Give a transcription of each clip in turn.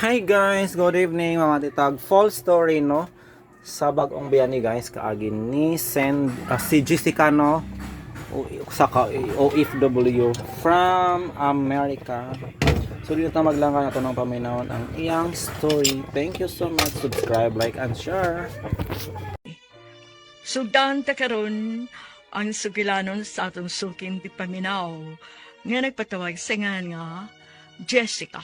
Hi guys, good evening mga titag. Fall story no. Sa bagong biyani guys kaagin ni si Jessica no. Sa OFW from America. So dito na maglangka na to ng paminawon ang iyang story. Thank you so much. Subscribe, like, and share. Sugdan ta karon ang sugilanon sa atong suking di paminaw nga nagpatawag sa nga Jessica.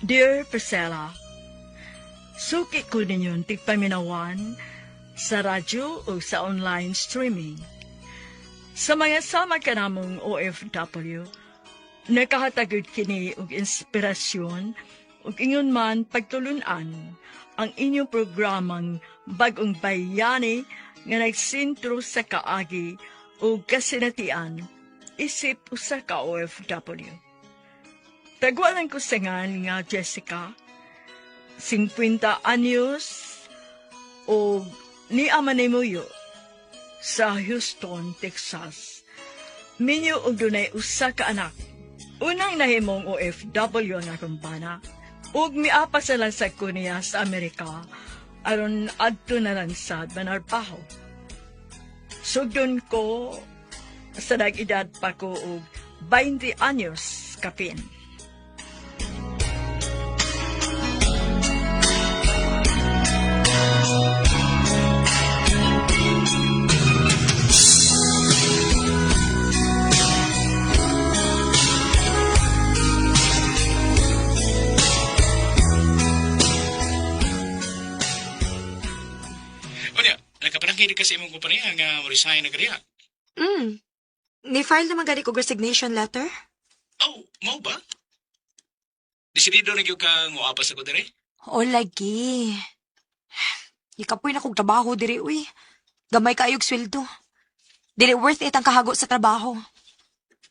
Dear Priscilla, suki ko ninyon tigpaminawan sa radyo o sa online streaming. Sa mga sama ka namong OFW, nakahatagod kini og inspirasyon ug ingon man pagtulunan ang inyong programang Bagong Bayani nga nagsintro sa kaagi ug kasinatian isip usa ka OFW. Tagwalan ko sa nga Jessica, 50 anyos o ni Amanimuyo sa Houston, Texas. Minyo og dunay usa ka anak. Unang nahimong OFW ang akong bana. Ug miapa sa lansag ko niya sa Amerika aron adto na lansad manarpaho. Sugdon ko sa nag-edad pa ko og 20 anyos kapin. Nakapanangkili kasi imong kumpanya nga resign na kariya. Ni-file naman gani ko resignation letter? Oh, mau ba? Desidido na gyud ka nga apas ako dire? O lagi. Ikapoy na kong trabaho diri, uy. Gamay kaayog sweldo. Dili worth it ang kahago sa trabaho.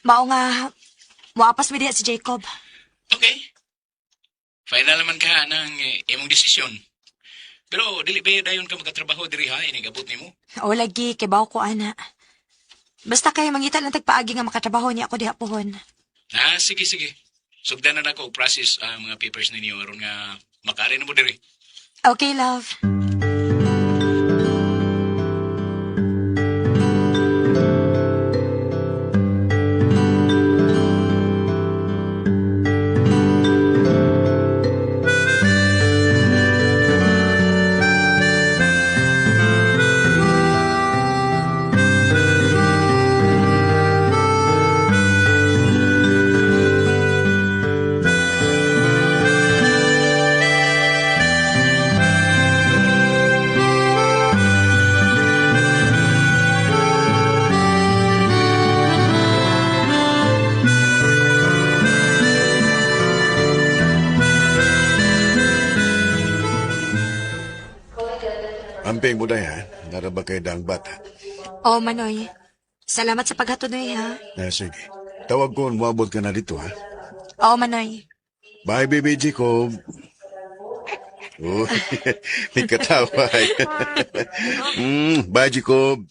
Mao nga, maapas mi diha si Jacob. Okay. Final naman ka ng imong desisyon. Pero dili ba dayon ka magkatrabaho diri ha, inigabot nimo? O lagi, kibaw ko ana. Basta kay mangita lang tagpaagi nga makatrabaho niya ako diha pohon. Sige. Sugdan na nako og process ang mga papers ninyo aron nga makari na mo diri. Okay, love. Amping mo ha, naraba kay daang bata. O, Manoy. Salamat sa paghatunoy, ha? Sige. Tawag ko, umabot ka na dito, ha? O, Manoy. Bye, baby Jacob. Oh, may katawa. Bye, Jacob.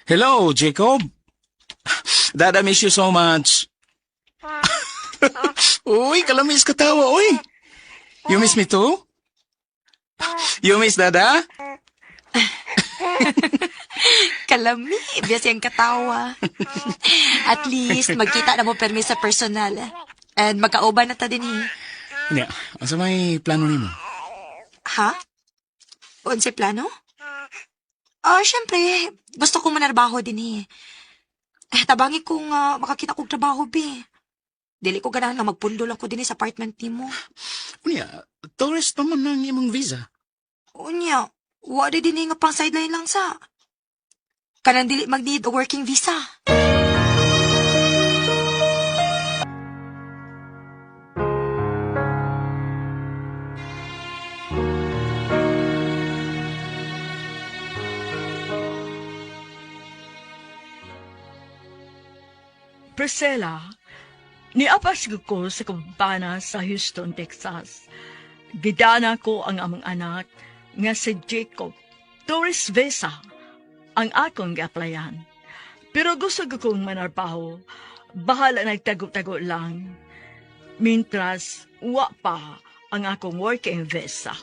Hello, Jacob. Dad, I miss you so much. Uy, kalamis ka tawa, uy. You miss me too? You miss Dada? Kalami, biya siyang katawa. At least, magkita na mo permi sa personal. And magkauban na ta din eh. Nya, asa may plano nimo? Ha? Unsay plano? Syempre, gusto ko manarbaho din eh. Tabangi kong makakita kong trabaho, be. Dili ko ganahan nga magpundol ako din sa apartment ni mo. Unya, tourist naman ng imong visa. Unya, wala din nga pang sideline lang sa. Kanang dili mag-need o working visa. Priscilla, niapas ko sa kumpana sa Houston, Texas. Gidana ko ang among anak nga si Jacob. Tourist visa ang akong gi-applyan. Pero gusto ko kong manarbaho. Bahala nagtago-tago lang. Mintras, wa pa ang akong working visa.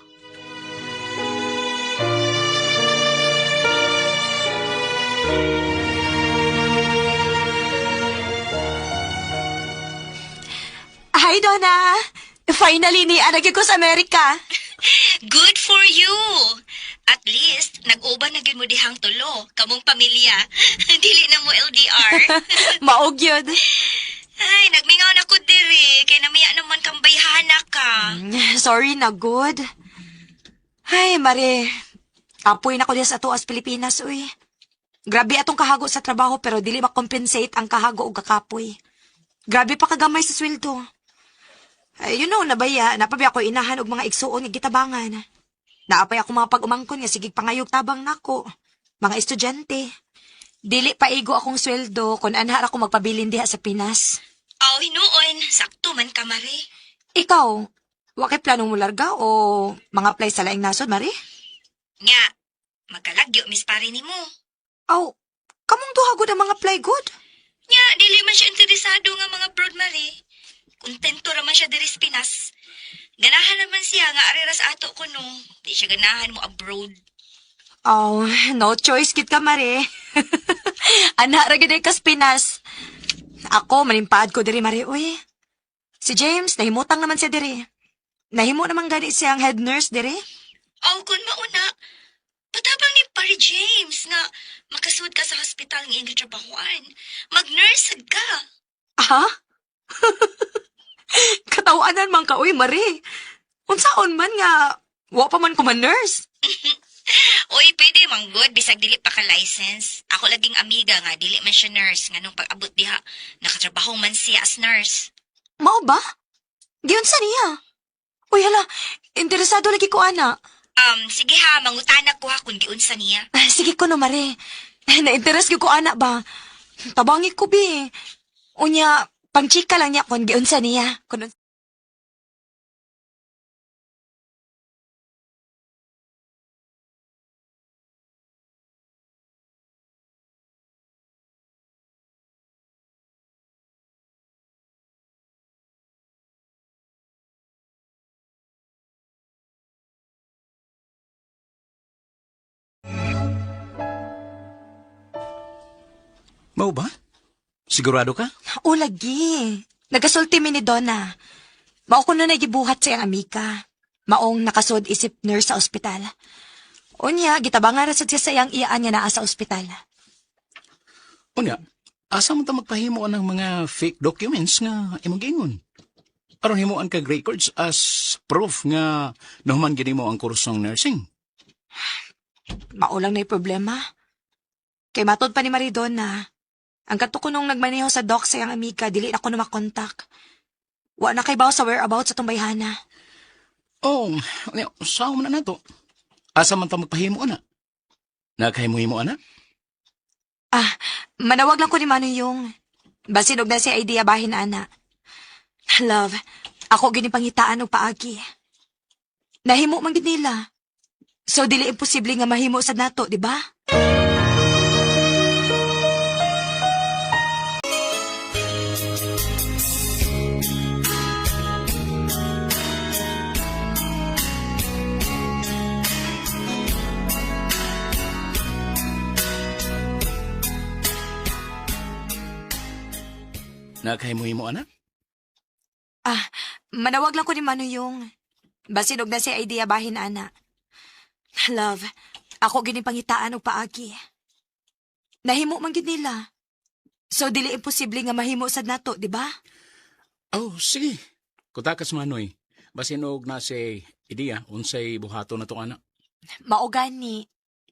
Hi, Donna! Finally, ni-anagin ko sa Amerika. Good for you. At least, nag-uban na gyud mo dihang tulo, kamong pamilya. Dili na mo LDR. Maog yun. Ay, nagmingaw na ko diri, kay namiya naman kang bayhana ka. Sorry na, good. Ay, Mare. Apoy na ko diya sa tuas Pilipinas, uy. Grabe atong kahago sa trabaho pero dili makompensate ang kahago o kakapoy. Grabe pa kagamay sa sweldo. Ay, nabaya, napabi ako inahan og mga igsuon nga gitabangan. Naapay ako mga pag-umangkon nga sigig pangayog tabang nako. Mga estudyante. Dili pa igo akong sweldo kung anhar ako magpabilin diha sa Pinas. Aw, hinuon, sakto man ka, Mari. Ikaw, wakay planong mo larga o mga apply sa laing nasod, Mari? Nga, magkalagyo, Miss Pari ni mo. Aw, kamong duhagod ang mga apply good? Nga, dili man siya interesado nga mga broad, Mari. Kontento raman siya diri sa Pinas. Ganahan naman siya nga arira sa ato ko no. Di siya ganahan mo abroad. Oh, no choice kit ka, Mare. Anak ra gid ka sa Pinas. Ako, manimpaad ko diri, Mare, uy. Si James, nahimutang naman siya diri. Nahimo naman gani siyang head nurse diri. Aw, kun mauna. Patabang ni Pari James nga makasud ka sa hospital ng iyong trabahoan. Mag-nurse ka. Aha? Katawanan man ka, uy, Mare. Unsaon man nga, wa pa man ko man nurse. Uy, pwede mang good, bisag dili pa ka license. Ako laging amiga nga, dili man siya nurse. Nga nung pag-abot diha, nakatrabaho man siya as nurse. Mao ba? Giyon sa niya. Uy, hala, interesado lagi ko, ana. Sige ha, mangutanak ko ha kung giun sa niya. Sige ko no, Mare. Na-interest ko, ana ba? Tabangi ko, bi. Unya, pang-chika lang niya kung giun sa niya. Mau ba? Sigurado ka? O, lagi. Nagasulti mi ni Donna. Mao ko na nagibuhat sa iyang amika. Maong nakasod isip nurse sa ospital. Unya, gitabangan ra sad siya sa iyang iyaan niya naa sa ospital. Unya, asa mo ta magpahimo ng mga fake documents nga imong gingon? Aron himuan kag records as proof nga nahuman gini mo ang kursong nursing. Maulang na yung problema. Kay matod pa ni Maridona, ang kato ko nung nagmaneho sa doc sa iyang amika, dili na ko na makontak. Wa na kay baw sa whereabouts sa tumbayhana. Oh, saan mo na nato? Asa man ta magpahimo na? Nakahimo-himo ana? Manawag lang ko ni Mano yung basin og na si idea bahin ana. Love, ako ginipangitaan og paagi. Nahimo man gid nila. So dili imposible nga mahimo sad nato, di ba? Nakahimo-himo ana? Manawag lang ko ni Mano yung basin og na si idea bahin ana. Love, ako gini pangitaan og paagi. Nahimo man gid nila. So dili imposible nga mahimo sad nato, di ba? Oh, sige. Kutakas manoy. Basin og na si ideya unsay buhato na to anak. Mao gani.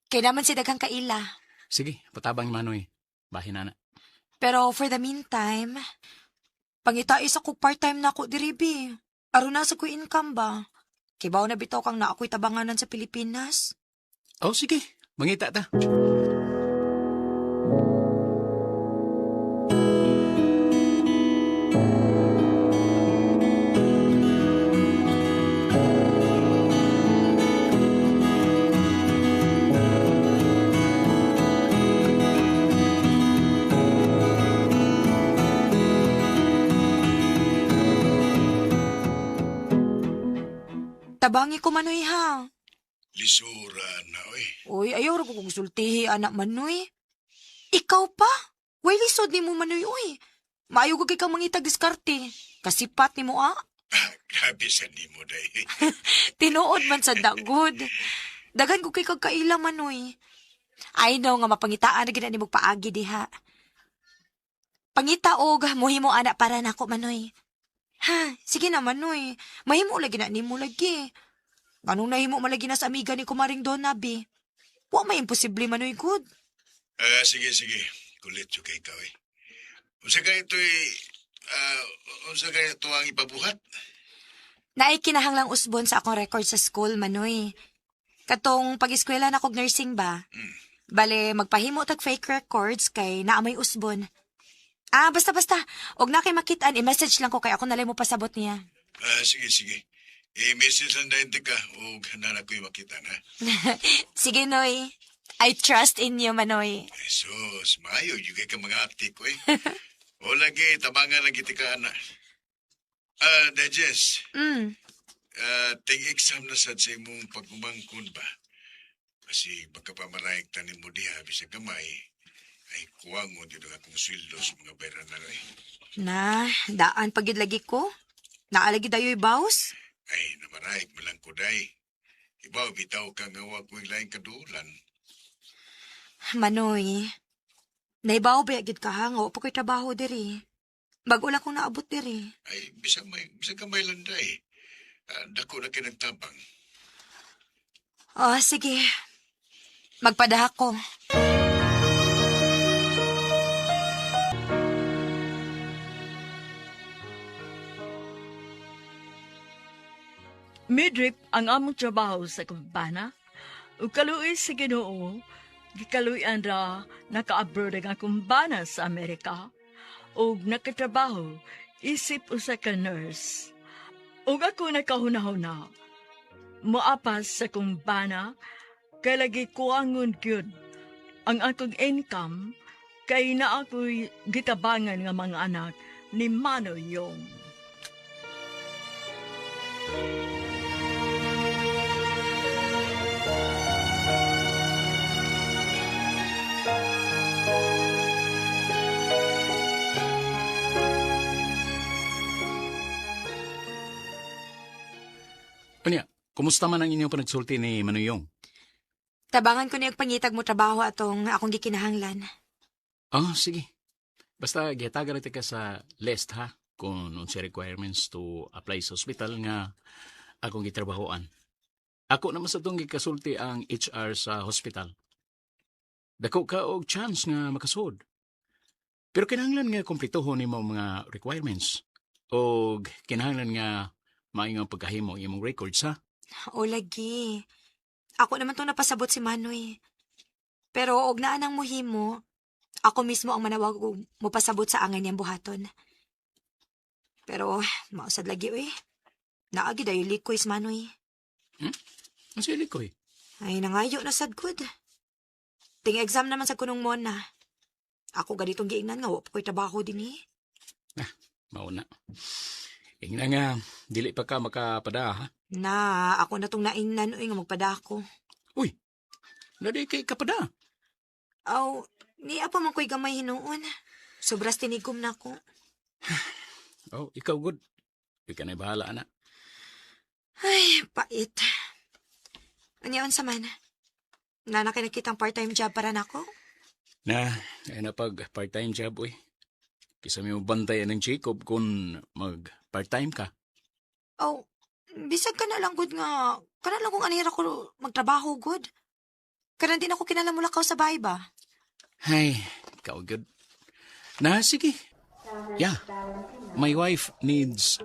Kay naman si daghang kaila. Sige, patabang manoy. Bahin na. Pero for the meantime, pangitais ako part-time na ako diri bi. Aron na sa ko income ba? Kibaw na bitaw kang na ako'y tabanganan sa Pilipinas. Oh, sige. Mangita ta. Tabangi ko manoy ha. Lisura na, oy. Uy, ayaw ra ko kong sultihi anak manoy. Ikaw pa? Way lisod ni mo manoy uy. Maayo ko kay kang mangitag diskarte. Kasipat ni mo Grabe sa nimo, day. Tinuod man sa dagod. Dagan ko kay kag kaila manoy. I know nga mapangitaan na gina ni mong paagi diha. Pangita og mohimo anak para nako manoy. Ha, sige na manoy. Mahimo lagi na nimo lagi. Ganong nahimo malagi na sa amiga ni Kumaring Donabi. Wa may imposible manoy good. Sige. Kulit yung kay ikaw, eh. Unsa ka ito'y, unsa ka ito ang ipabuhat? Naay kinahanglang usbon sa akong record sa school manoy. Katong pag-eskwela na kog nursing ba? Bale, magpahimo tag fake records kay naamay usbon. Basta. Og na kay makitaan, i-message lang ko kay ako nalay mo pasabot niya. Sige. I-message lang dahil ka o handa ko'y makita na. Sige, Noy. I trust in you, Manoy. Jesus, maayo, yung kay ka mga ati ko, eh. O lagi, tabangan lagi tika na. Dajes, ting exam na sad sa imong pagumangkon ba? Kasi pagkapamaraik tanin mo diha, bisa gamay, ay kuwang mo dito akong sweldo sa mga bayaran na rin. Na, daan pagid lagi ko. Naalagi dayo'y bawas. Ay, namaraik mo lang ko, day. Ibaw, bitaw ka nga wag mo yung laing kadulan. Manoy, naibaw ba yagid ka ha? Nga po ko'y trabaho diri. Bago lang kong naabot diri. Ay, bisa ka may landay. Dako na kinagtabang. Sige. Magpadahak ko. Midrip ang among trabaho sa kumpana. Ug kaluoy sa Ginoo, gikaluyan ra naka-abroad ang kumpana sa Amerika. Ug nakatrabaho isip usa ka nurse. Ug ako nakahuna-huna. Moapas sa kumpana kay lagi kuangon gyud ang akong income kay na ako'y gitabangan nga mga anak ni Mano Yong. Anya, kumusta man ang inyong panagsulti ni Manuyong? Tabangan ko niyag pangitag mo trabaho atong akong gikinahanglan. Sige. Basta gihatagan natin ka sa list ha, kung unsay requirements to apply sa hospital nga akong gitrabahoan. Ako naman sa itong gikasulti ang HR sa hospital. Dako ka og chance nga makasud. Pero kinahanglan nga kumplituhon nimo mga requirements. O kinahanglan nga maayong pagkahimo ang imong records ha. O lagi. Ako naman itong napasabot si Manoy. Pero og naan ang muhimo, ako mismo ang manawag og mopasabot sa angay niyang buhaton. Pero mausad lagi Naagi dayo likoy si Manoy. Ang sili ko eh. Ay nangayo na sad good. Ting exam naman sa kunong mona. Ako ganitong giingnan nga wa pa ko'y trabaho din Mauna. Ingna nga, dili pa ka makapada ha. Na, ako na tong naingnan nga magpadako. Uy, nadi kay kapada. Aw, ni apa man ko'y gamay hinuon. Sobras tinigom na ko. Ikaw good. Ikaw na'y bahala, anak. Ay, pait. Anyaon sa man. Na nakitang part-time job para nako. Na, ay na pag part-time job, uy. Kisa mo bantayan ng Jacob kung mag-part-time ka. Oh, bisag ka na lang good nga. Kana lang kung anira ko magtrabaho good. Kana din ako kinalamulakaw sa bahay ba? Ay, ikaw good. Na, sige. Yeah, my wife needs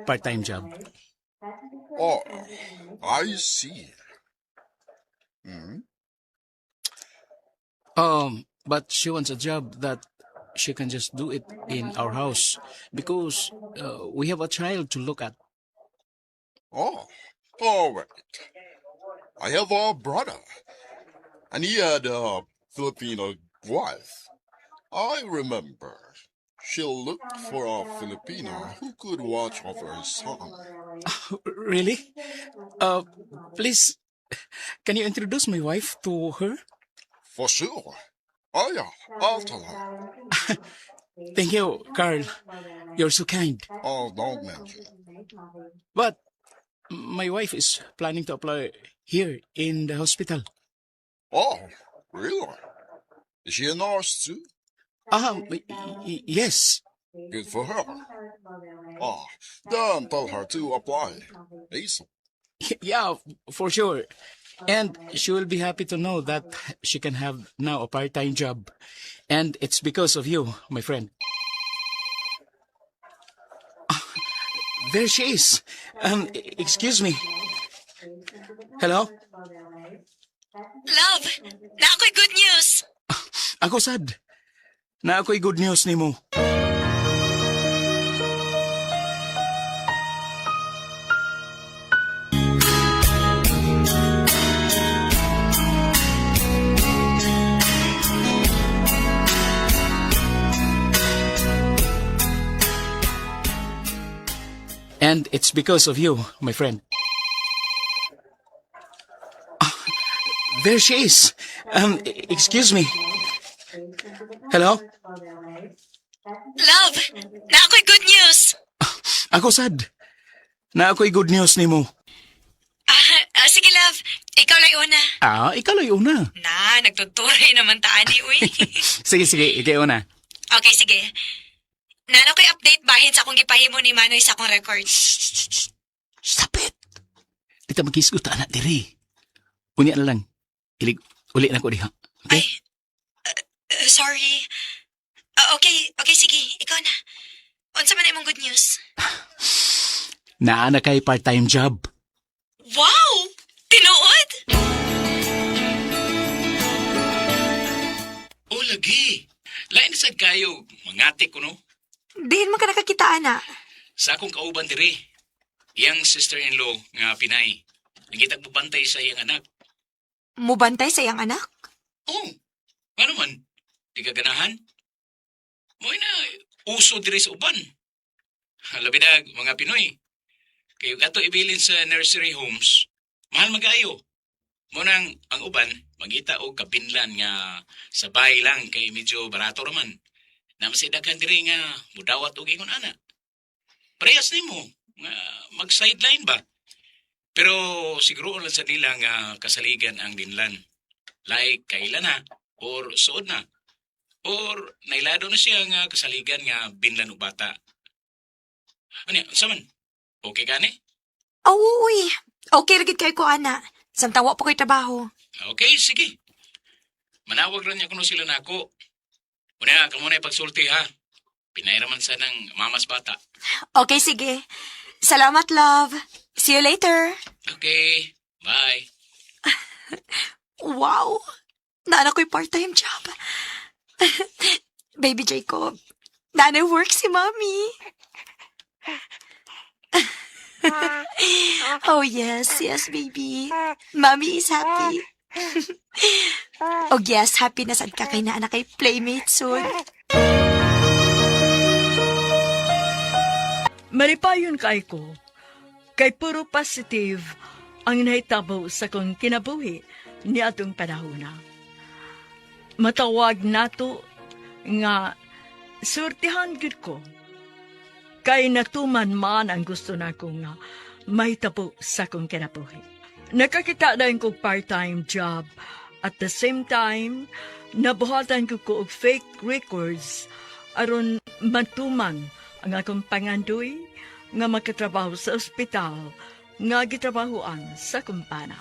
part-time job. Oh, I see. But she wants a job that she can just do it in our house because we have a child to look at. Oh, all right. I have a brother, and he had a Filipino wife. I remember. She looked for a Filipino who could watch over his son. Really? Please, can you introduce my wife to her? For sure. Oh yeah, I'll tell her. Thank you, Carl. You're so kind. Oh, don't mention. But my wife is planning to apply here in the hospital. Oh, really? Is she a nurse too? Yes. Good for her. Ah, then tell her to apply. ASAP. Yeah, for sure. And she will be happy to know that she can have now a part-time job. And it's because of you, my friend. There she is. Excuse me. Hello? Love, na ako'y good news. Ako sad. Na ako'y good news nimo. And it's because of you, my friend. There she is. Excuse me. Hello? Love, na ako'y good news. Ako sad. Na ako'y good news nimo. Sige love, ikaw lang una. Ikaw lang yun na. Na, nagtuturay naman taani, uy. Sige, ikaw na. Okay, sige. Nano ko'y update bahin sa akong gipahimo ni Manoy sa akong records. Stop it. Di ta magkisgot anak diri. Unya na lang. Uli na ko diha. Okay? Sorry. Okay, sige. Ikaw na. Unsa man imong good news? Naa na kay part-time job. Wow! Tinuod? O lagi. Lain na sad kayo. Mangatik ko no. Diin man ka nakakita, ana. Sa akong kauban diri. Iyang sister-in-law nga Pinay. Nagitag bubantay sa iyang anak. Mubantay sa iyang anak? Oh, ano man? Di ka ganahan? Mo'y na uso diri sa uban. Labi na mga Pinoy. Kayo ato ibilin sa nursery homes. Mahal mag-ayo. Munang ang uban, magita og kapinlan nga sa bahay lang kay medyo barato raman. Namasidagan diri nga mudawat og ingon ana. Parehas nimo nga mag-sideline ba? Pero siguro lang sa nila nga kasaligan ang dinlan. Like kailan na or suod na. Or nailado na siya nga kasaligan nga binlan og bata. Ano sa man? Okay ka ni? Uy. Okay, ragit kayo ko, ana. Samtawa po ko'y trabaho. Okay, sige. Manawag lang niya kuno sila na ako. Una, ka muna ipagsulti ha. Pinairaman sa ng mamas bata. Okay, sige. Salamat, love. See you later. Okay, bye. Wow. Nana ko'y part-time job. Baby Jacob, nana work si mommy. Oh, yes, baby. Mommy is happy. Oh, yes, happy na sad ka kay na anak kay playmate soon. Maripayon kay ko, kay puro positive ang nahitabo sa kong kinabuhi ni atong panahona. Matawag nato nga surtihan gud ko. Kay natuman man ang gusto na ko nga mahitabo sa kong kinabuhi. Nakakita din ko part-time job. At the same time, nabuhatan ko og fake records aron matuman ang akong pangandoy nga makatrabaho sa ospital nga gitrabahoan sa kumpana.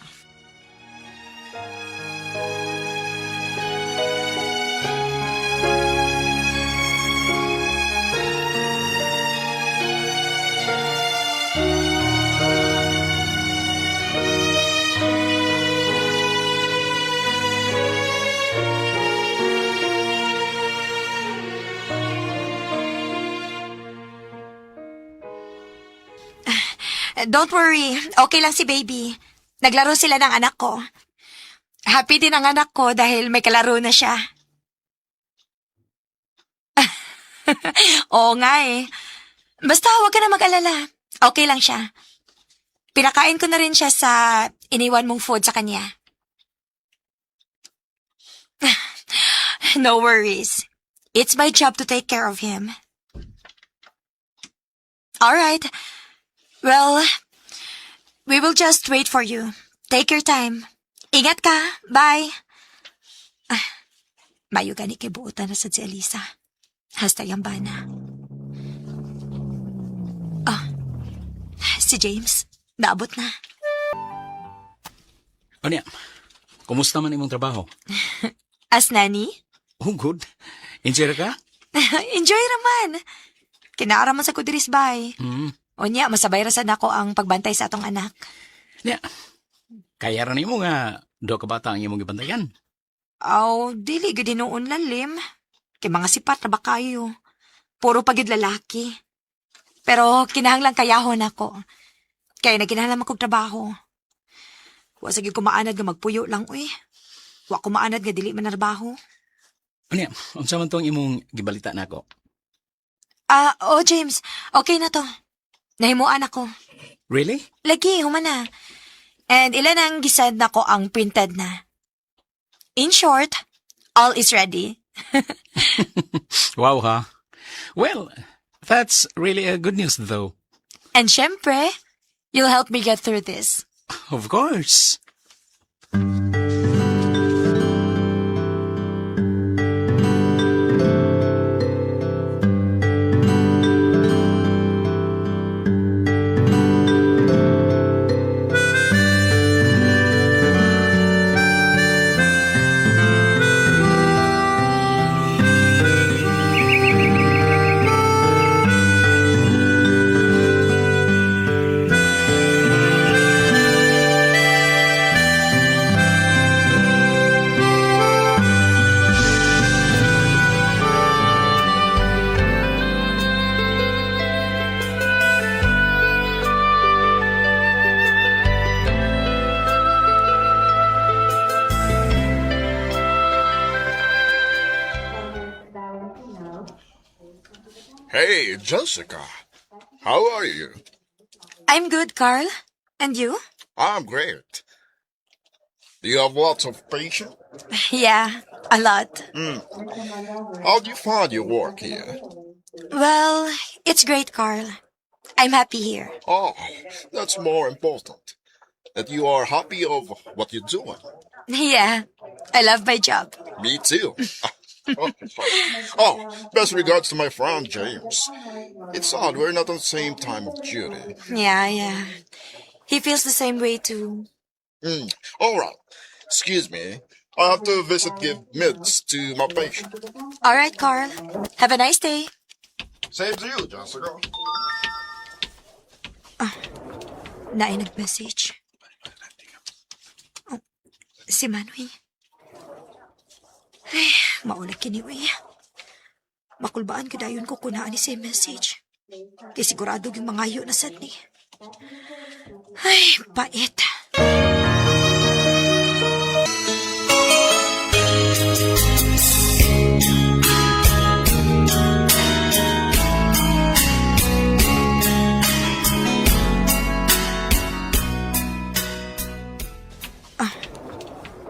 Don't worry, okay lang si baby. Naglaro sila ng anak ko. Happy din ang anak ko dahil may kalaro na siya. Oo nga eh. Basta huwag ka na mag-alala. Okay lang siya. Pinakain ko na rin siya sa iniwan mong food sa kanya. No worries. It's my job to take care of him. Alright. Well, we will just wait for you. Take your time. Ingat ka. Bye. Mayo gani kay buotan na sa si Elisa. Hasta yung bana. Si James. Naabot na. O niya, kumusta man imong trabaho? As nani? Oh, good. Enjoy ka? Enjoy raman. Kinaara man sa kudiris bay. O niya, masabay rasan ako ang pagbantay sa atong anak. Niya, kaya rin mo nga, do ka bata ang imong gibantayan. Aw, dili gudi noon lang, Lim. Kay mga sipat na ba kayo? Puro pagid lalaki. Pero kinahanglang kayahon ako. Kaya naginahanglan akong trabaho. Wa sige kumaanad nga magpuyo lang, uy. Wa kumaanad nga dili man trabaho. O niya, unsa man tong imong gibalita nako? James, okay na to. Nahimuan ako. Really? Lagi, humana. And ilan ang gisend na ko ang printed na. In short, all is ready. Wow, ha? Well, that's really a good news, though. And syempre, you'll help me get through this. Of course. Hey, Jessica. How are you? I'm good, Carl. And you? I'm great. Do you have lots of patience? Yeah, a lot. How do you find your work here? Well, it's great, Carl. I'm happy here. Oh, that's more important. That you are happy of what you're doing. Yeah, I love my job. Me too. Oh, best regards to my friend James. It's odd we're not on the same time of duty. Yeah. He feels the same way too. All right. Excuse me. I have to give meds to my patient. All right, Carl. Have a nice day. Same to you, Jessica. Naay nag-message. Oh, si Manoy. Ay, maulag kini, uy. Makulbaan ka dayon ko kunaan ni si message. Kaya sigurado yung mangayo na sad ni. Ay, pait.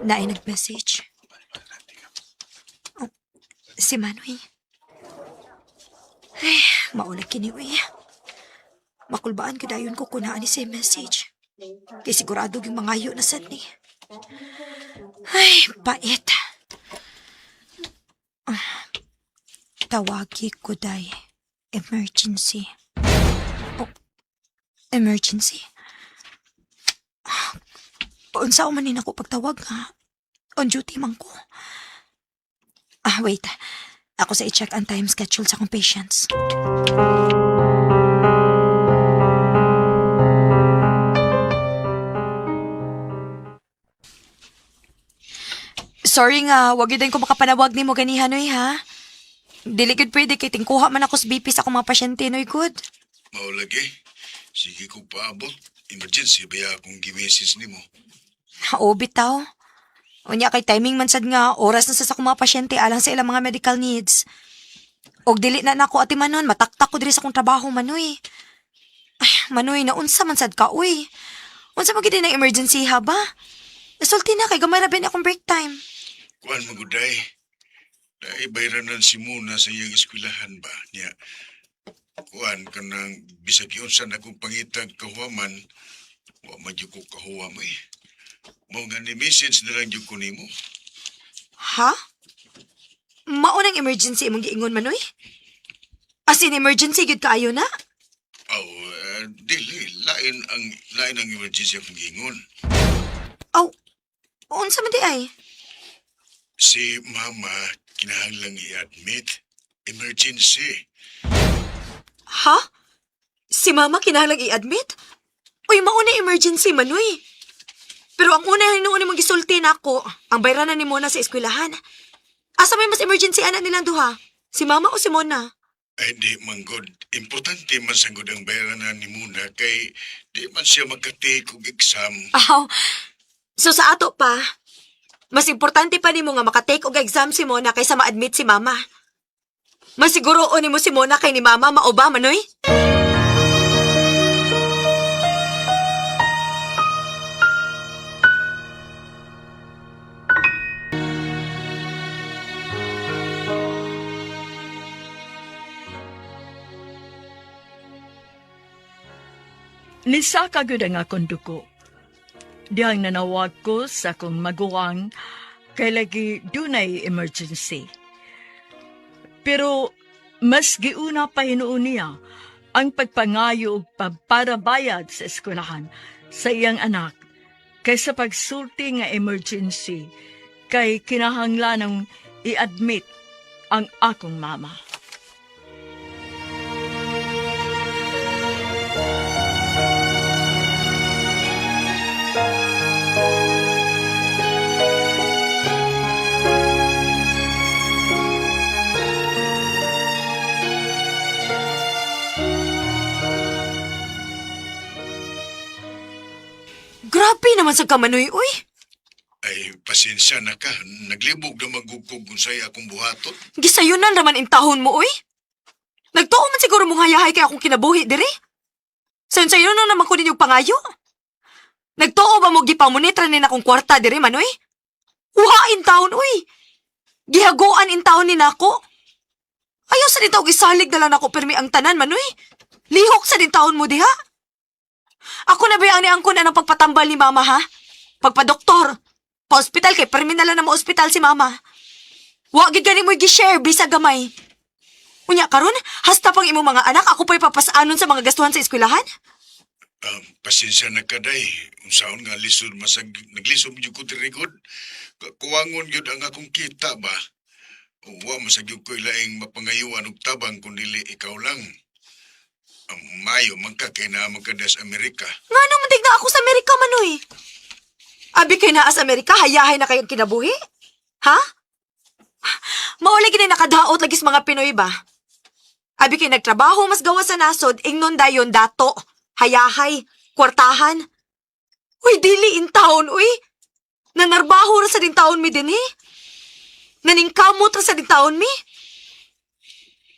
Naay nag-message. Oh, si Manoy. Ay, maulag kini, uy. Makulbaan ka dayon ko kunaan ni si message. Kay sigurado yung mangayo na sad ni. Ay, pait. Tawagi ko day. Emergency. Oh, emergency? Unsa man din ako pagtawag nga. On duty man ko. Wait. Ako sa i-check ang time schedule sa akong patients. Sorry nga, wag yun ko makapanawag ni mo ganihan, noy, ha? Dili gud pwede kay tingkuha man ako sa BP sa akong mga pasyente, noy, good. Mao lagi. Sige ko paabot. Emergency ba akong gimesis nimo? Oo, bitaw. Unya kay timing man sad nga, oras na sa akong mga pasyente alang sa ilang mga medical needs. Og dili na nako ati manon, mataktak ko diri sa akong trabaho, manoy. Ay, manoy, naunsa man sad ka, uy. Unsa man gid na emergency ha ba? Nasulti na kay gamay ra ben akong break time. Kuan maguday. Dahil bayranan si Muna sa iyang eskwelahan ba? Niya, kuan ka nang bisag yun sa akong pangitag kahuaman, wa madyo ko kahuam eh. Mao nga ni message na lang yung ko nimo. Ha? Maunang emergency imong giingon, manoy? As in emergency gid kaayo na? Aw, dili, lain ang emergency akong gingon. Aw, unsa man di ay? Si Mama kinahanglang i-admit. Emergency. Ha? Si mama kinahanglang i-admit? Uy, mauna emergency, manoy. Pero ang una hinuon mong gisulti na ako, ang bayranan ni Mona sa eskwelahan. Asa may mas emergency anak nilang duha? Si mama o si Mona? Ay di manggod. Importante man sanggod ang bayranan ni Muna kay di man siya magka-take og exam. Aw, so sa ato pa, mas importante pa nimo nga makatake og exam si Mona kaysa ma-admit si mama. Mas siguro o nimo si Mona kay ni mama maoba, manoy? Nisa kagud ang akong duko. Diyang nanawag ko sa akong maguwang kay lagi dunay emergency. Pero mas giuna pa hinuon niya ang pagpangayo ug pagparabayad sa eskwelahan sa iyang anak kaysa pagsulti nga emergency kay kinahanglanong i-admit ang akong mama. Grabe naman sa kamanoy, uy. Ay, pasensya na ka. Naglibog na magugkog kung sa'yo akong buhatot. Gisayunan raman intahon mo, uy. Nagtuo man siguro mong hayahay kay akong kinabuhi, diri. Sayunan naman ko ninyong pangayo. Nagtuo ba mo gipamunitra ni akong kwarta, diri, manoy? Uhain taon, uy. Gihaguan in taon ni nako. Ayaw sa dito gisalig na lang ako permi ang tanan, manoy. Lihok sa din taon mo, diha. Ako na ba ang niangkon na ng pagpatambal ni mama, ha? Pagpadoktor. Pa-hospital kay permi na lang na ma-hospital si mama. Wag gid gani mo gi-share bisa gamay. Unya karon, hasta pang imo mga anak ako pa'y papasanon sa mga gastuhan sa eskwelahan? Pasensya na ka, day. Unsaon nga lisod masag naglisod yung ko tirigod. Kuwangon yun ang akong kita ba? Wa masagyog ko ilaing mapangayuan og tabang kung dili ikaw lang. Ang mayo man ka kay na magkadas Amerika. Nga naman na ako sa Amerika, manoy. Abi kay naa sa Amerika, hayahay na kayong kinabuhi? Ha? Mauli gini nakadaot lagi sa mga Pinoy ba? Abi kay nagtrabaho mas gawa sa nasod, ingnon dayon dato, hayahay, kwartahan. Uy, dili in taon, uy. Nanarbaho ra sa din taon mi din, eh. Naningkamot ra sa din taon mi.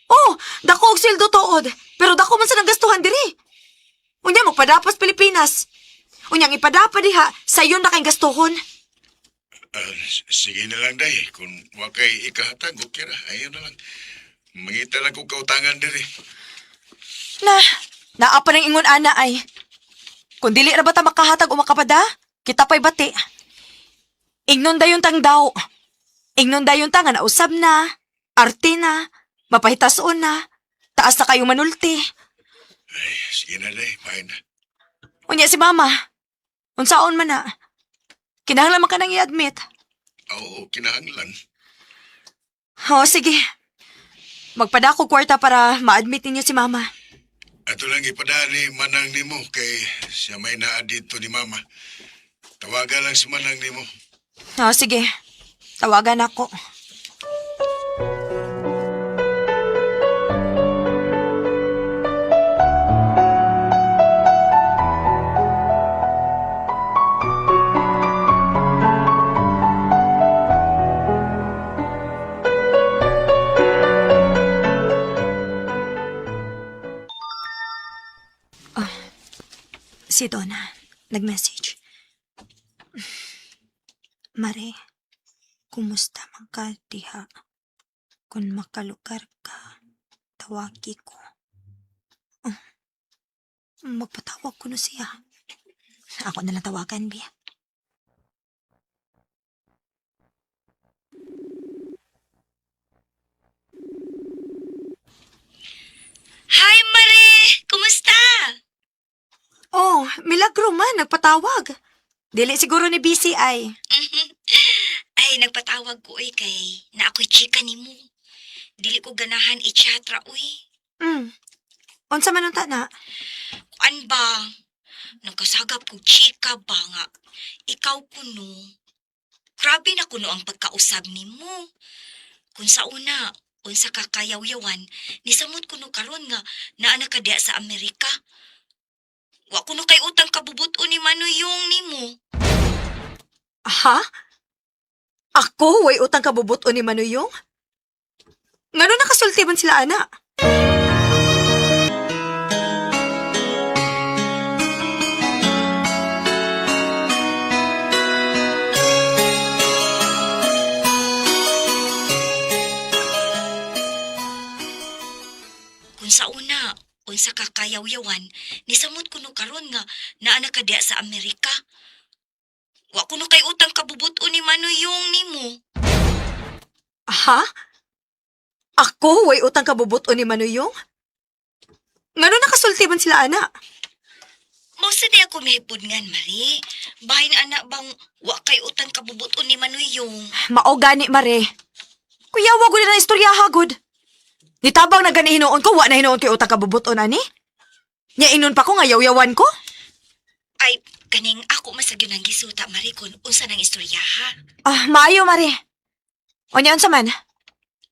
Oh, dako og sweldo tuod, pero dako man sa nagastuhan diri. Unya magpadapas Pilipinas. Unyang ipadapa diha, sayon na kay gastuhon. Sige na lang, day. Kung wakay ikahatag, okay ra. Ayaw na lang. Mangita lang ko kautangan diri. Naapa ng ingon ana ay. Kung dili ra ba ta makahatag o makapada, kita pa'y bati. Ingnon dayon tang daw. Ingnon dayon ta nga nausab na, arte na, mapahitason na, taas na kayong manulti. Ay, sige na, day. Mahin na. Unya si mama, unsaon man na. Kinahanglan man ka nang i-admit. Oo, kinahanglan. O, sige. Magpadako kwarta para ma-admit ninyo si mama. Ato lang ipadaan ni Manang nimo kay siya may naa dito ni Mama. Tawagan lang si Manang nimo. O, sige. Tawagan ako. Si Donna, nag-message. Mare, kumusta man ka diha? Kung makalugar ka, tawagi ko. Oh, magpatawag ko na siya. Ako na lang tawagan, Bia. Hi, Mare! Kumusta? Oh, milagro man, nagpatawag. Dili siguro ni BCI. Ay, nagpatawag ko kay na ako'y chika ni mo. Dili ko ganahan i-chatra Unsa man unta na? Kuan ba? Nagkasagap ko chika ba nga? Ikaw kuno. Grabe na kuno ang pagkausab ni mo. Kung sa una, unsa ka kayaw-yawan, nisamot kuno karon nga naa na ka diha sa Amerika. Wa kuno kay utang kabubuto ni Manuyong nimo. Ha? Ako, way utang kabubuto ni Manuyong? Ngano nakasulti man sila, ana? Kung sa una, unsa ka kayaw-yawan, nisamot kuno karon nga naa na ka diha sa Amerika. Wa kuno kay utang kabubuto ni Manuyong nimo. Ha? Ako, way utang kabubuto ni Manuyong? Ngano nakasulti man sila, ana? Mausa di ako mahipudngan, Mari. Bahin anak bang wa kay utang kabubuto ni Manuyong. Mao gani, Mare. Kuya, wag ko na istorya hagod. Nitabang na gani hinoon ko, wa na hinoon ko utang kabubuton, ani? Nya inon pa ko nga yaw-yawan ko? Ay, kaning ako masagyon ang gisuta, Mari, kung unsa nang istorya, ha? Maayo, Mare. O niya, unsa man?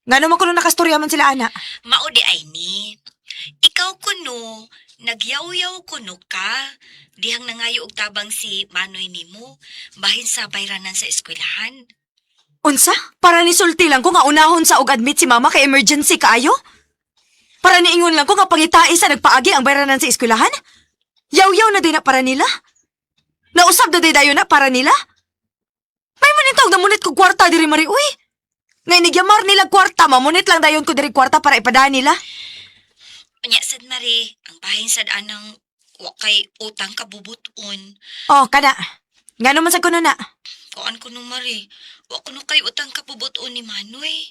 Ngano man kuno nakastorya man sila, ana? Mao di ay ni. Ikaw kuno, nagyaw-yaw kuno ka. Dihang nangayo og tabang si Manoy nimo, bahin sa bayranan sa eskwelahan. Unsa? Para ni sulti lang ko nga unahon sa og admit si mama kay emergency kaayo? Para niingon lang ko nga pangitai sa nagpaagi ang bayranan sa eskwelahan? Yaw-yaw na din na para nila? Nausab na din dayon na para nila? May manitawag na munit ko kwarta diri Mari, uy. Ngay nagyamar nila kwarta, mamunit lang dayon ko diri kwarta para ipadaan nila. Unya sad Mari, ang bahin sad anang wa kay utang kabubuton. Oh, kana. Ngano man sa kuno na? Kuan kuno Mari, wa kuno kay utang kabubuton ni Manoy.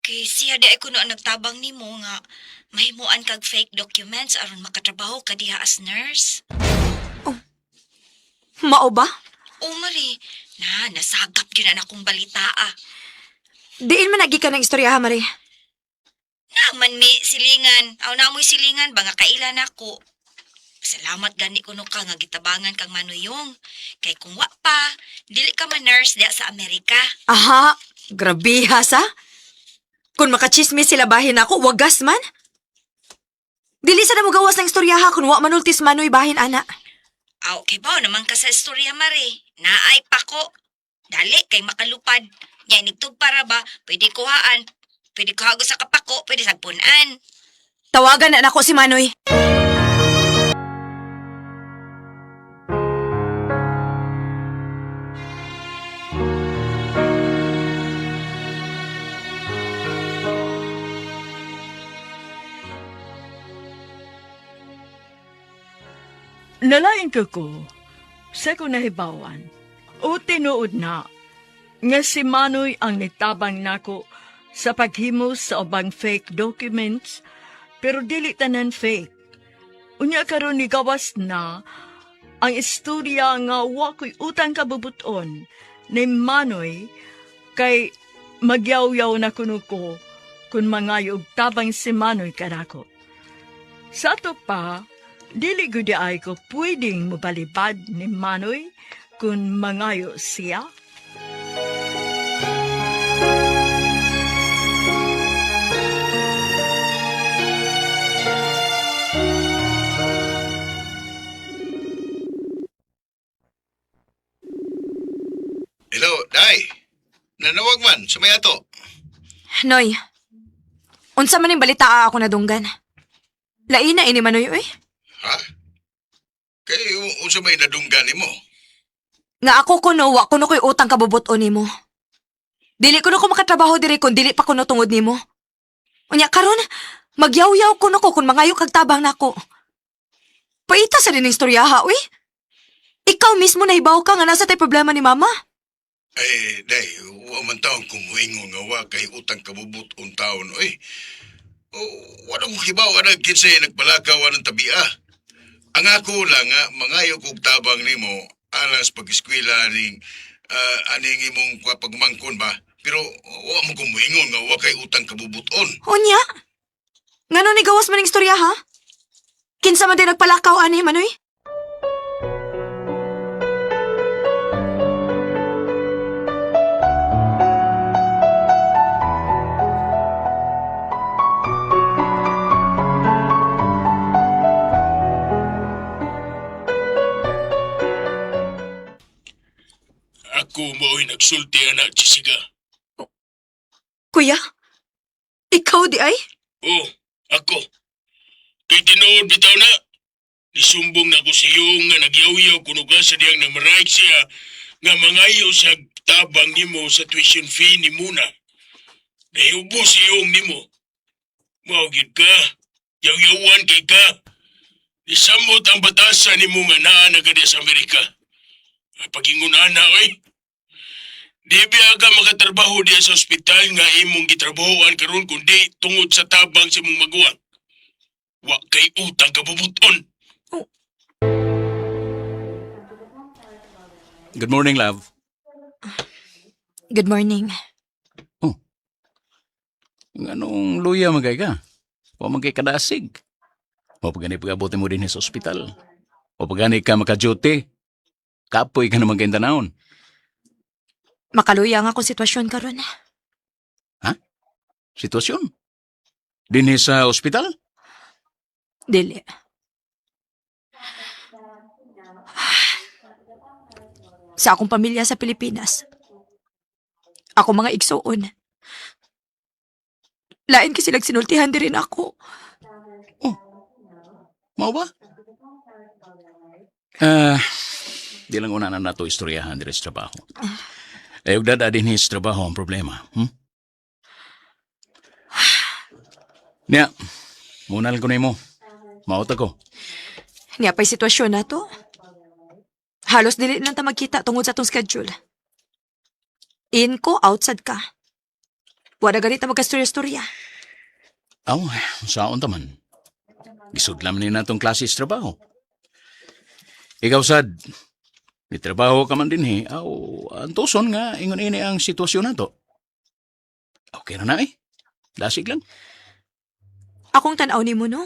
Kay siya di ay kuno ang nagtabang nimo nga mahimuan kag fake documents aron makatrabaho ka diha as nurse. Mao ba? O Mari, nasagap yun na akong balita Diin man nagi ka ng istorya ha, Mari. Naman mi silingan, aw na mo'y silingan, ba nga kailan ako. Salamat gani kuno ka nga gitabangan kang Manuyong. Kay kung wa pa, dili ka man nurse diha sa Amerika. Aha, grabe ha sa? Kung makachismis sila bahin ako, wagas man. Dili sa na mo gawas ng istorya ha kung wa manultis Manoy bahin, ana. Aw, kay bao naman ka sa istorya, Mari. Naay pa ko. Dali, kay makalupad. Yan, nigtog para ba, pwede kuhaan. Pwede kuhago sa kapako, pwede sagpunan. Tawagan na nako si Manoy. Nalain ko sa ko nahibawan o tinuod na nga si Manoy ang nitabang nako sa paghimo sa ubang fake documents pero dili tanan fake. Unya karon ni gawas na ang istorya nga wa ko'y utang kabubuton ni Manoy kay magyaw-yaw na kuno ko kung mangayog tabang si Manoy kanako. Sa to pa, dili gud ay ko pwedeng mobalibad ni Manoy kung mangayo siya. Hello, Day. Nanawag man, sumaya to. Noy, unsa man yung balita ako nadunggan? Lain na ini Manoy, oy. Ha? Kay unsa may nadunggan mo? Nga ako kuno, wa kuno ko'y utang kabubuton nimo. Dili kuno ko makatrabaho diri kung dili pa kuno tungod nimo. Unya karon, magyaw-yaw kuno ko kung mangayo kag tabang nako. Paita sa din istorya ha, uy. Ikaw mismo nahibaw ka nga nasa tay problema ni mama. Ay, Day, wa man taong kumuingon nga wa kay utang kabubuton taon, oy. Wala mo kibaw, anang kinsay nagbalakaw ng tabia. Ang ako lang nga, mangayo kog tabang nimo alas pag-eskwela ning aning imong pagmangkon ba. Pero wa mo kumuingon nga wa kay utang kabubuton. Unya? Ngano ni gawas man ang istorya ha? Kinsa man din nagpalakaw ani Manoy? Ako mo'y nagsulti, anak Jessica. Kuya? Ikaw di ay? Oh, ako. Kay tinuod bitaw na. Nisumbong na ko sa iyo nga nagyaw-yaw kuno ka sa diyang namaraig siya nga mangayo sa tabang nimo sa tuition fee ni Muna. Nahiubo si iyong nimo. Maugid ka. Yaw-yawan kay ka. Isamot ang batasan nimo nga naa na ka sa Amerika. Pagingunan na, oy. Di biya ka makatrabaho diya sa ospital nga imong gitrabahoan karon kundi tungod sa tabang sa imong maguwang. Wa kay utang kabubuton. Good morning, love. Good morning. Anong luya magay ka? O magay kadasig? O pagani pag-abutin mo din sa ospital? O pagani ka maka-duty? Kapoy ka naman kayong tanahon. Makaluya nga akong sitwasyon karon. Sitwasyon? Dinhi sa ospital? Dili. Sa akong pamilya sa Pilipinas. Ako mga igsoon. Lain kasi nagsinultihan din rin ako. Mao ba? Di lang una na nato istoryahan diri sa trabaho. Ayog dada din his trabaho ang problema. Nya, munal ko na mo. Maota ko. Niya pa'y sitwasyon na to. Halos dili lang ta magkita tungod sa tong schedule. In ko, outside ka. Wala ganit na magkastorya-storya. Aw, saon taman. Gisudlam ni natong klase sa trabaho. Ikaw sad, nitrabaho ka man din aw, antuson nga ingon ini ang sitwasyon nato. Okay na eh. Dasig lang. Akong tanaw ni mo, no?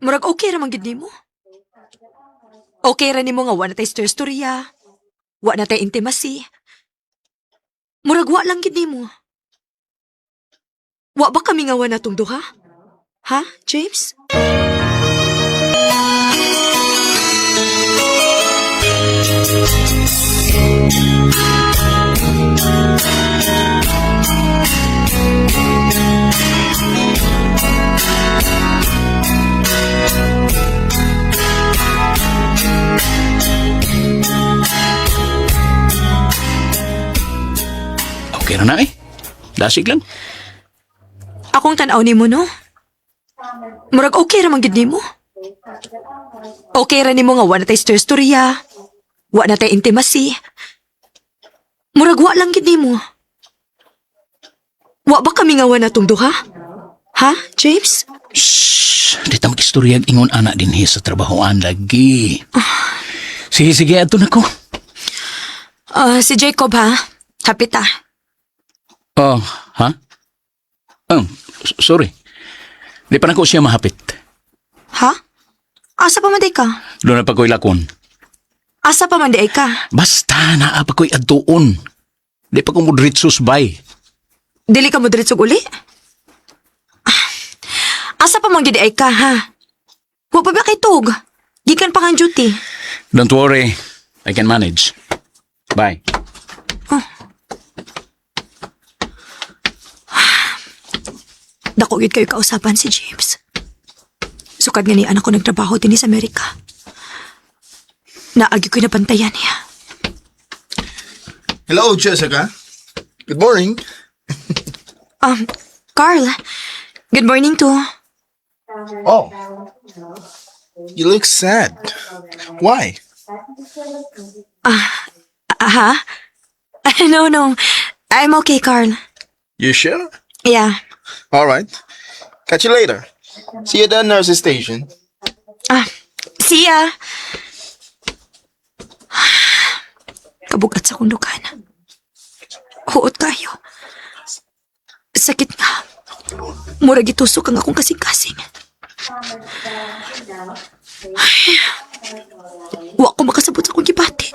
Murag okay ra man gid nimo. Okay ra nimo nga wala tay storya, wala tay intimacy. Murag wa lang gid nimo. Wa ba kami nga wala tong duha? Ha, James? Okay na eh. Dasig lang. Akong tanaw ni mo, no? Murag okay ra man gid nimo. Okay ra nimo nga wa na tay storya. Wa na tay intimacy. Murag wa lang gid nimo. Wa ba kami nga wa na tong duha? Ha, James? Shhh! Di ta mag-istorya ang ingon anak din sa trabahoan lagi. Sige, ato na ko. Si Jacob ha? Hapit ah. Oh, ha? Sorry. Di pa na ko siya mahapit. Ha? Asa pa man day ka? Doon na pa ko'y lakon. Asa pa man day ka? Basta naa pa ko'y adtuon. Di pa ko mudritsus bay. Dili ka mo diretsog uli? Asa pa man gid ay ka ha? Wa pa ba kay tug? Gikan pa kang duty. Don't worry. I can manage. Bye. Dako gid kayo kausapan si James. Sukad nga ni anak ko nagtrabaho din sa Amerika. Naagi ko napantayan niya. Hello, Jessica. Good morning. Carl, good morning too. Oh, you look sad. Why? Ha? No. I'm okay, Carl. You sure? Yeah. All right. Catch you later. See you at the nurse's station. See ya. Kabugat sa kundukan. Huot kayo. Sakit nga. Murag itusok ang akong kasing-kasing. Ay, wa ko makasabot sa akong gibati.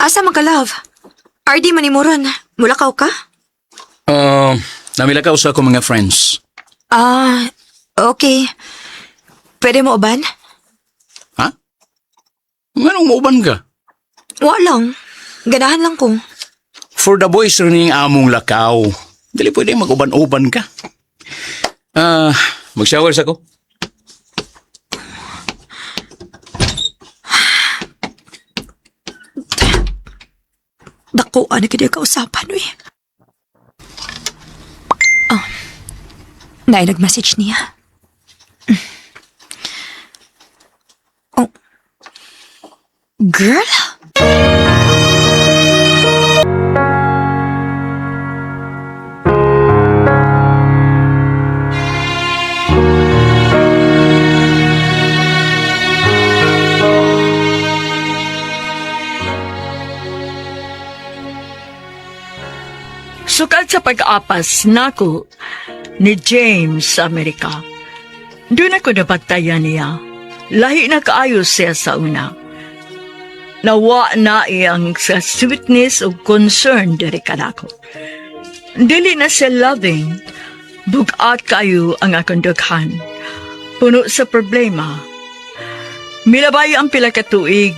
Asa man ka, love? RD manimuron. Mulakaw ka? Namilakaw sa ako mga friends. Okay. Pwede mo uban? Ha? Anong mauban ka? Wa lang. Ganahan lang ko. For the boys rin yung among lakaw. Dili pwede mag-uban-uban ka. Mag-shower sa ko. Dako, ano kaya kausapan, uy? Naay nag-message niya. Oh. Girl? Sukad sa pag-apas nako ni James sa Amerika. Doon ako napagtayan niya. Lahi na kaayos siya sa una. Nawa na iyang sa sweetness o concern diri kanako. Dili na siya loving. Bugat kayo ang akong dughan. Puno sa problema. Milabay ang pila ka tuig.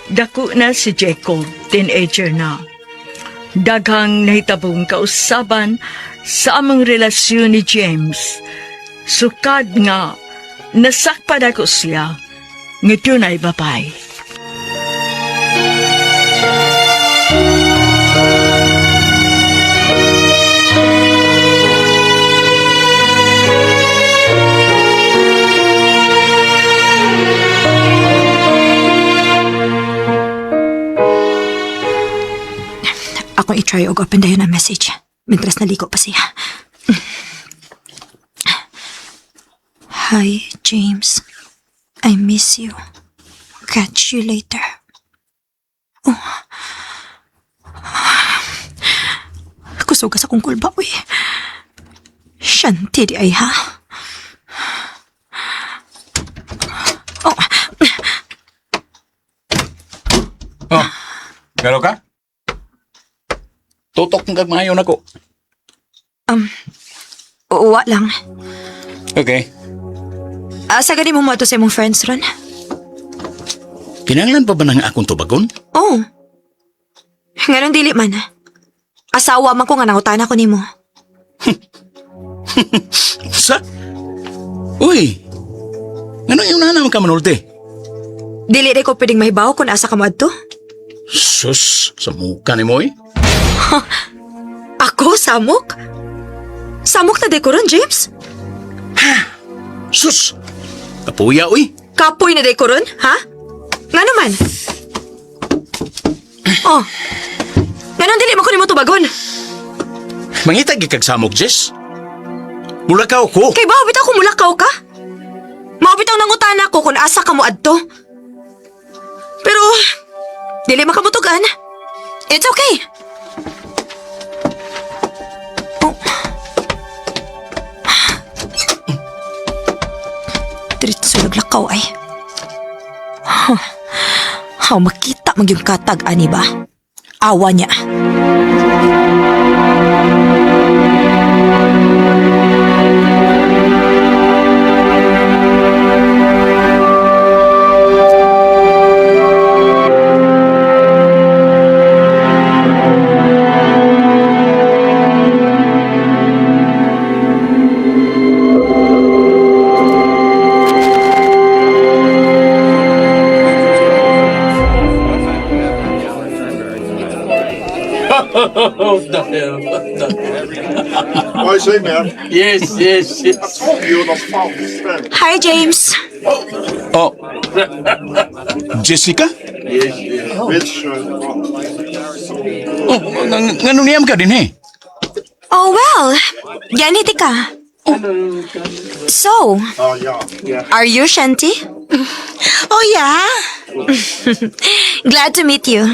Dako na si Jacob, teenager na. Daghang nahitabong kausaban sa among relasyon ni James. Sukad nga, nasakpan ako siya. Ngito na'y babay. Akong i-try og open dayon ang message. Mintras naliko pa siya. Hi, James. I miss you. Catch you later. masugas akong kulba, uy. Shanti di ay, ha? Oh, Oh, garo ka? Tutok ng kagmayon ako. uwa lang. Okay. Asa gani mo mato sa imong friends ron? Kinanglan pa ba ng akong tubagon? Oh. Ngayon dili man. Asawa man ko nga nangutan ako nimo. Sa? Uy! Ano yung nanam ka manulti? Dili di ko pwedeng mahibaw kung asa ka mo adto. Sus, sa mukha ni mo eh. Ako, Samok? Samok na di ko ron, James? Sus! Kapuya, uy! Kapoy na di ko ron, ha? Nga naman? Oh. Ngayon dili mo ko nimo tubagon. Mangitag kag samok, Jess. Mulakaw ko. Kay ba, bitaw ko mulakaw ka? Maubitaw nangutan ako kung asa ka mo adto. Pero, dili makamutugan. It's okay. Oh. Dito sa naglakaw ay. How makita mag yung katag, ani ba? Awa niya. I say, man, Yes. you're the foulest thing. Hi, James. Oh. Jessica? Bitch. Oh, ngano niyam ka din eh? Oh, well. Ganiti ka. So, Oh, yeah. are you Shanti? Oh, yeah. Glad to meet you.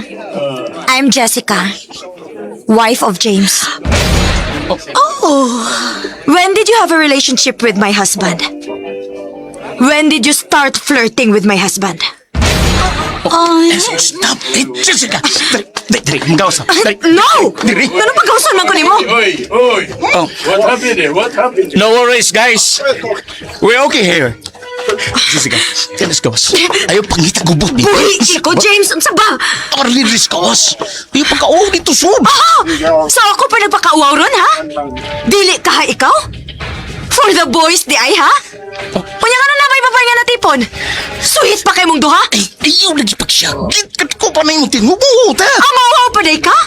I'm Jessica, wife of James. Oh. When did you have a relationship with my husband? When did you start flirting with my husband? Stop it, Jessica! Dali, mga usap. Dali. No! Diri. Ano pagkausan man ko nimo? Oh. No worries, guys. We're okay here. Jessica, tell us, kawas. Ayaw pangita gubot ni. Buhi, ko, James. Ang saba. Arlilis, kawas. Ayaw pagka-uwi dito, sud. So ako pa nagpakauaw ron, ha? Dili ka ha ikaw? For the boys, di ay, ha? Kunya nga na may babay nga natipon. Sweet pa kay mong duha? Ayaw lagi pagsyagit. Kat ko pa na yung tinubuot, ha? Ah, mauwaw pa day ka?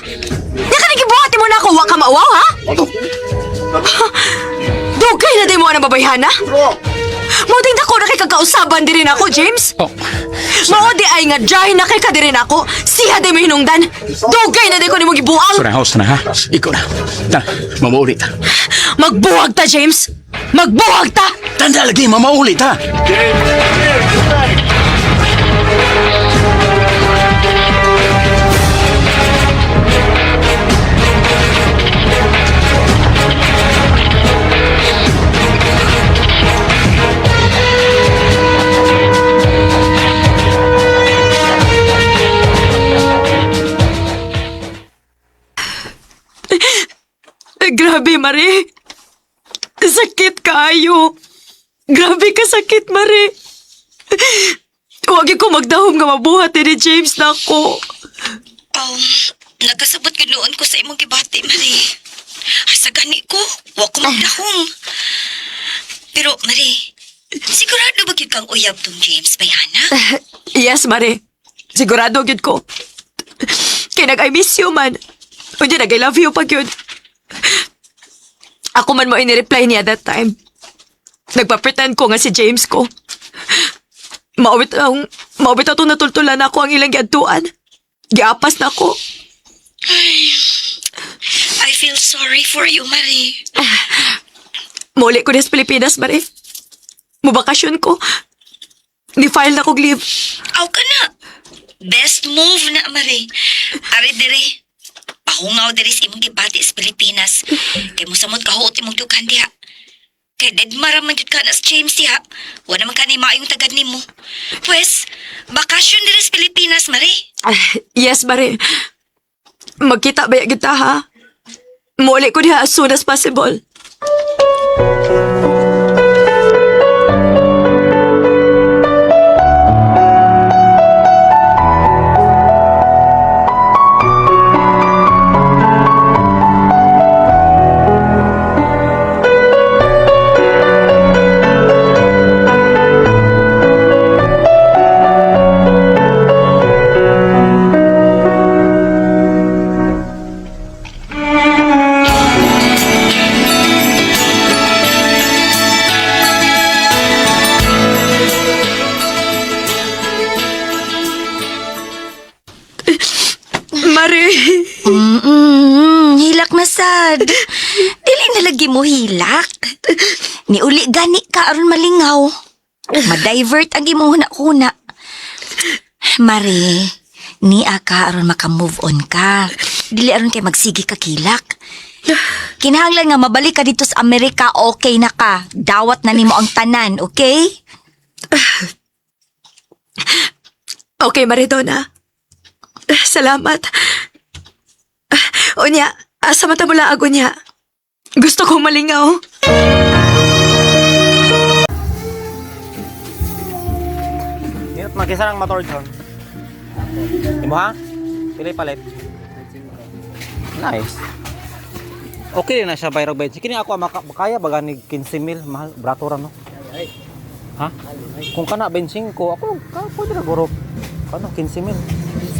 Nga ka nagibuhati mo na ako, wa ka mauwaw, ha? Dugay na day mo ang babayhan, ha? Mauting na ko na kay kagkausaban di rin ako, James. Oh. Mao di ay nga dry na kay ka di rin ako. Siya di mo hinungdan. Dugay na day ko ni mo gibuang. So na, house na, ha? Ikaw na. Ta, mamaulit, ha? Magbuwag ta, James. Magbuwag ta! Tanda lagi, mamaulit, ha? Grabe, Mare. Sakit kayo. Grabe ka sakit, Mare. Huwag ko magdahom nga mabuhat ni James na ako. Nagkasabot ko noon ko sa imong gibati, Mari. Asa gani ko, wa ko magdahong. Pero, Mari, sigurado ba gyud kang uyab tong James, bayana? Yes, Mare. Sigurado gyud ko. Kaya nag-I miss you man. O di nag-I love you pag yun. Ako man mo inireply niya that time. Nagpa-pretend ko nga si James ko. Maubit itong natultulan ako ang ilang giadtuan. Giapas na ako. I feel sorry for you, Mari. Muli ko sa Pilipinas, Mare. Mubakasyon ko. Ni-file na kong leave. Aw ka na. Best move na, Mari. Ari dire. Pahungaw diri sa imong gibati sa Pilipinas. Kay mo samot kahuot imong dukan diha. Kay dedmara man jud ka na sa James diha. Wa naman ka ni maayong tagad nimo. Pwes, bakasyon diri sa Pilipinas, Mari. Yes, Mare. Magkita ba kita, ha? Muli ko diha as soon as possible. Mare. Hilak na sad. Dili na lagi mo hilak. Niuli gani ka aron malingaw. Ma-divert ang imong huna-huna. Mari, niya ka aron maka-move on ka. Dili aron kay magsigi ka kilak. Kinahanglan nga mabalik ka dito sa Amerika, okay na ka. Dawat na nimo ang tanan, okay? Okay, Maridona. Salamat. Unya, asa mata mula ako niya. Gusto kong malingaw. Yun, mag-isa ng motor dyan. Imo ha? Pilay palit. Nice. Okay na siya bayro bensin. Kini ako makaya baga ni 15,000 mahal bratura no. Ha? Kung kana bensin ko ako pwede na guro. Ano 15,000?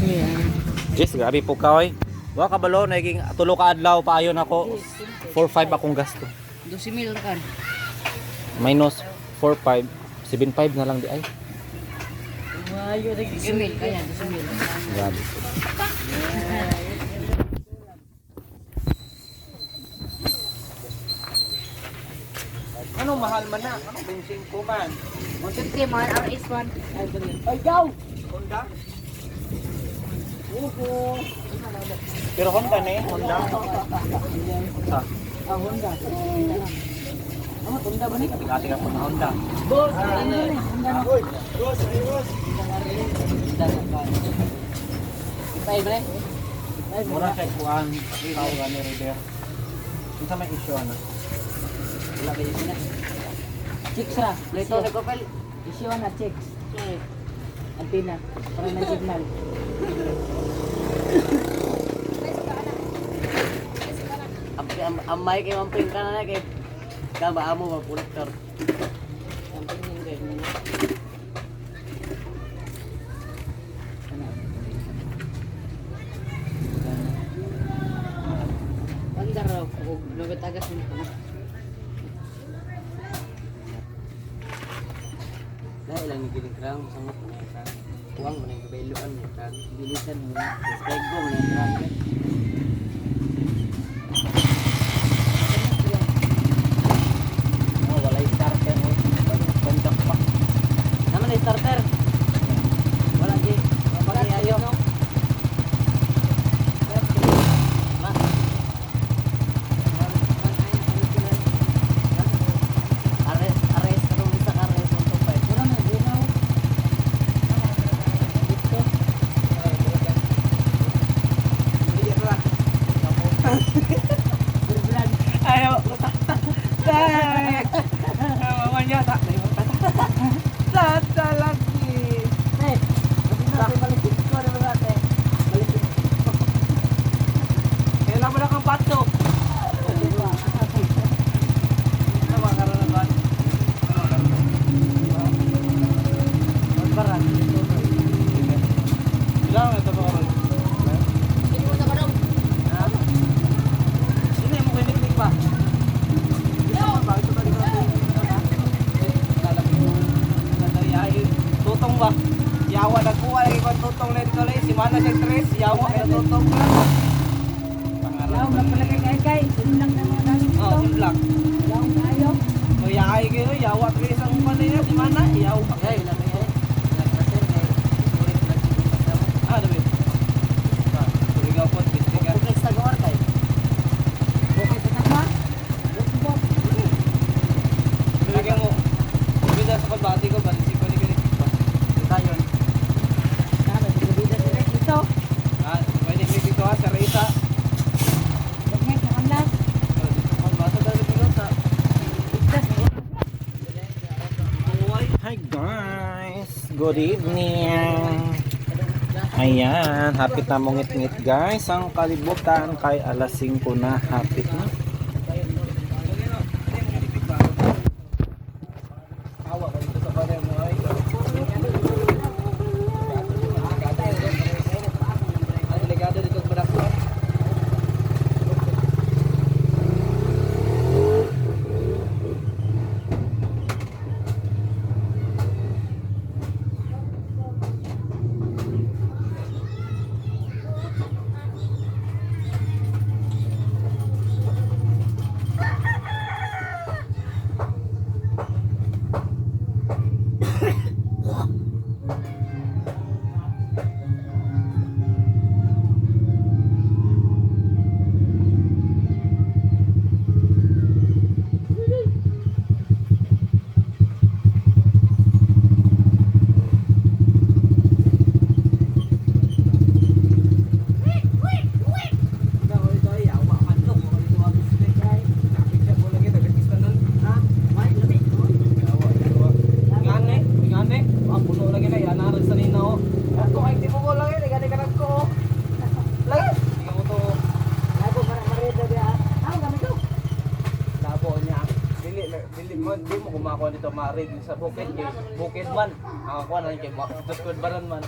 15,000. Yes, grabe po ka oy. Wa ka balo naging tulo ka adlaw paayon ako. 4-5 akong gasto. 12,000 kan. Minus 4-5, 7-5 na lang di ay. Ayo lagi 12,000 kaya 12,000. Grabe. Anong mahal man na? Anong bensin ko man? 150 man RS1. Ay, go! Honda? Pero Honda na eh, Honda. Sa? Honda. Ano Honda ba ni? Ati ka po na Honda. Boss, ano ni? Honda na. Ipay ba ni? Mura siya kuhan. Tao ka ni Rider. Kung sa may issue ano? Wala ba yun na? Chicks ra. Ito na kopel. Issue na chicks. Antina. Para na signal. Ang mic ay mamping ka na kay kaba mo ba protector. Pandar raw ug lobet agas mo na. Dahil lang giling krang sangot na krang. Uwang mo na kabayloan mo krang. Bilisan mo. Spego mo na krang. Oh, wala yung starter mo. Bandak pa. Naman na starter. Wala di. Wala di ayo. Ares karong isa ka ares 125. Wala na ginaw. Dito. Ayo, mamanya tak tata lagi. Nih, balik ko na berate. Balik. Kailan mo na kang pato? Sama karena ban. Barang. Bilang itu orang. Ini mo na barang. Sini mo kinik pa. Tutong ba? Yawa na kuha lagi ko tutong na dito lang. Si Mana siya tres, yawa kaya tutong ko lang. Yawa na pala kay. Sunlang na mga namin ito. Oo, sunlang. Yawa kayo. So yawa kayo, yawa tres ang kuha niya. Si Mana, yawa. Okay, lang kaya. Ah, dabi. Tuligaw po, bistigan. guys. Good evening. Ayan, hapit na mong ngit guys. Ang kalibutan kay alas 5 na hapit na. Di mo kumakuha dito marig sa bukid man. Ang kuha na kay Bakod Baran man.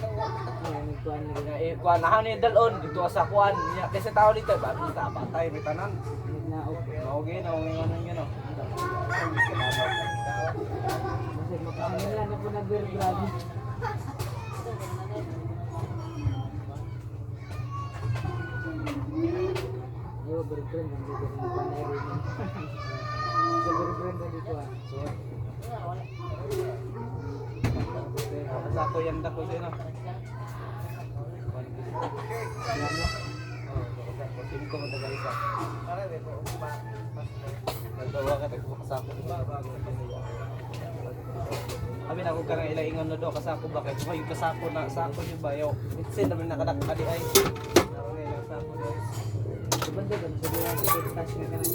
Kuha na hani dalon dito sa kuan. Kasi tao dito ba kita patay bitanan. Na okay nganon yun oh. Kasi makakanila na po nagbergrado. Yo bergrado dito sa panay rin. Ako yan dako sa ino. Ko madagal isa. Para dito ba. Nagtawa ka tagpo kasako. Abi na ko ka nang ilaingon no do kasako ba kay may kasako na sako ni bayo. Itsin naman nakadakpa di ay. Naroon na sako do. Banda ba sa mga station ka nang.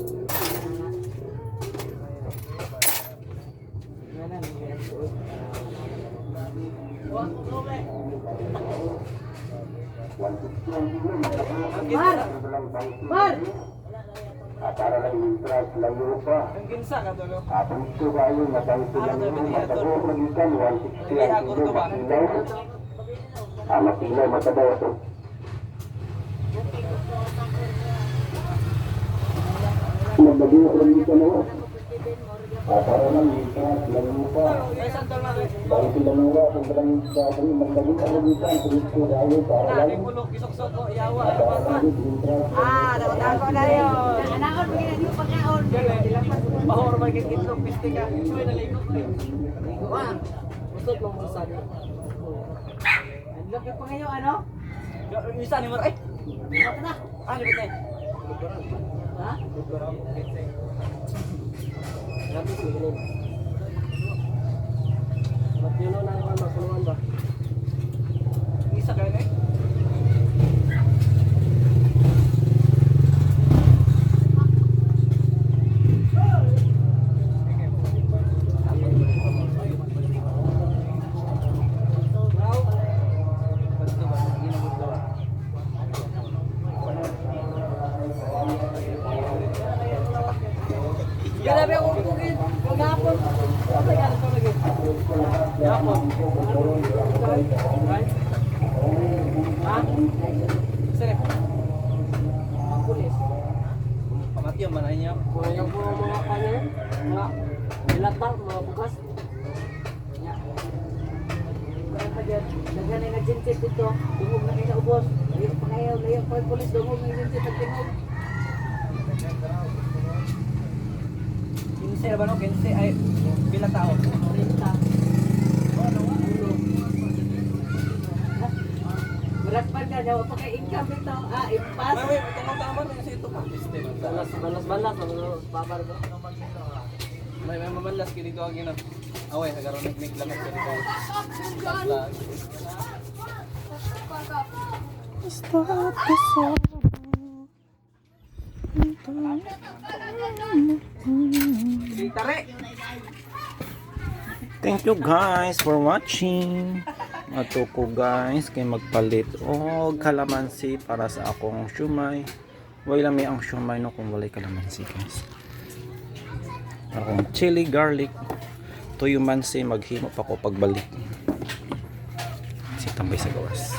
Mar! Para lang intras lang yun pa. Ang ginsa ka to, no? Ito ba yung natangsilan yung matagaw magikan 160 ang kilo matilaw? Matilaw matagaw ito. Nagbagiyo ko lang dito na para lang intras lang yun pa. Dahil sila nura kung talang sabi magdagit ang magikan Kristo dahil para lang Dago na yun. Anakon mo ginagawa yung pagkaon. Bahor ba yung itlog, piste ka. Suwi na ligo ko. Ligo ah. Usot lang mo sabi. Ang laki pa ngayon, ano? Isa ni Mar. Ay! Ito na. Ah, libit na. Ha? Grabe ko yun. Matino na yung masuluan ba? Isa kayo na eh? Grabe ako kugin. Maghapon. Ano yan ito lagi? Maghapon. Ha? Sere. Pulis. Pamatyo man ay niya. Yung mga kanya, mga bilatang, mga bukas. Naghanay na genset dito. Dungog na kayo na ubos. Ayun pa kayo. Layang pa yung pulis. Dungog na yung genset at tingog. Kinse ba no? Kinse ay pila tao? 30. Berat ka daw pa kay income ito. Impas. May tama kasi ito pa. Balas babar ba? May mamalas kini dito ang gina. Away hagaron nik lamat kini ko. Stop the song. Tare. Thank you guys for watching. Ato ko guys kay magpalit og kalamansi para sa akong shumay. Way lami ang shumay no kung walay kalamansi guys. Akong chili garlic tuyo mansi maghimo pa ko pagbalik. Si tambay sa gawas.